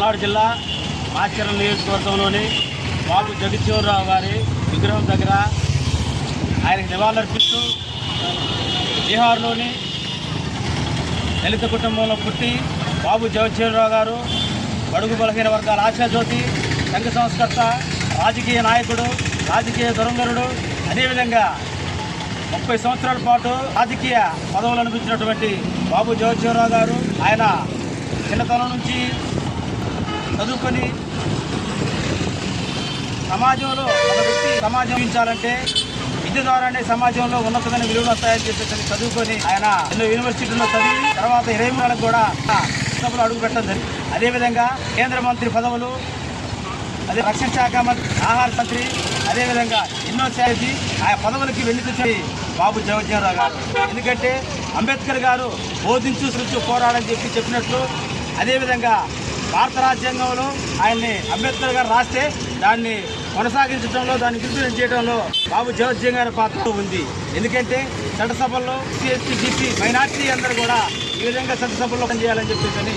పల్నాడు జిల్లా మాచర్ల నియోజకవర్గంలోని బాబు జగజ్జీవనరావు గారి విగ్రహం దగ్గర ఆయనకు నివాళులర్పిస్తూ బీహార్లోని దళిత కుటుంబంలో పుట్టి బాబు జగజ్జీవనరావు గారు బడుగు బలహీన వర్గాల ఆశాజ్యోతి, సంఘ సంస్కర్త, రాజకీయ నాయకుడు, రాజకీయ దురంగరుడు. అదేవిధంగా 30 సంవత్సరాల పాటు రాజకీయ పదవులు అనిపించినటువంటి బాబు జగజ్జీవనరావు గారు ఆయన చిన్నతనం నుంచి చదువుకొని సమాజంలో ఒక వ్యక్తి సమాజం జీవించాలంటే విద్య ద్వారానే సమాజంలో ఉన్నతమైన విలువలు వస్తాయని చెప్పేసి చదువుకొని ఆయన ఎన్నో యూనివర్సిటీల్లో చదివి తర్వాత 20 నెలలకు కూడా సభలో అడుగు పెట్టడం జరిగింది. అదేవిధంగా కేంద్ర మంత్రి పదవులు, అదే రక్షణ శాఖ మంత్రి, ఆహార మంత్రి, అదేవిధంగా ఎన్నో చేసి ఆ పదవులకి వెళ్ళి తెచ్చి బాబు జగజ్జీవనరావు గారు. ఎందుకంటే అంబేద్కర్ గారు బోధించు సృష్టి పోరాడని చెప్పినట్లు అదేవిధంగా భారత రాజ్యాంగంలో ఆయన్ని అంబేద్కర్ గారు రాస్తే దాన్ని కొనసాగించడంలో, దాన్ని ఇంప్లిమెంట్ చేయడంలో బాబు జగజ్జీవన్ గారి పాత్ర ఉంది. ఎందుకంటే చట్టసభల్లో ఎస్సీ, బీసీ, మైనార్టీ అందరూ కూడా ఈ విధంగా చట్టసభల్లో పనిచేయాలని చెప్పేసి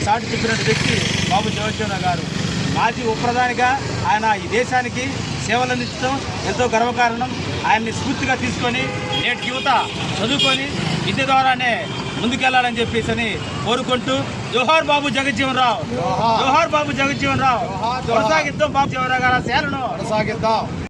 చాటి చెప్పినట్టు వ్యక్తి బాబు జగజ్జీవనరావు గారు. మాజీ ఉప ప్రధానిగా ఆయన ఈ దేశానికి సేవలు అందించడం ఎంతో గర్వకారణం. ఆయన్ని స్ఫూర్తిగా తీసుకొని నేటి యువత చదువుకొని విద్య ద్వారానే ముందుకెళ్లాలని చెప్పేసి కోరుకుంటూ జోహార్ బాబు జగజ్జీవనరావు, జోహార్ బాబు జగజ్జీవనరావు. కొనసాగిద్దాం బాబు జగజ్జీవనరావు గారి సేవలను కొనసాగిద్దాం.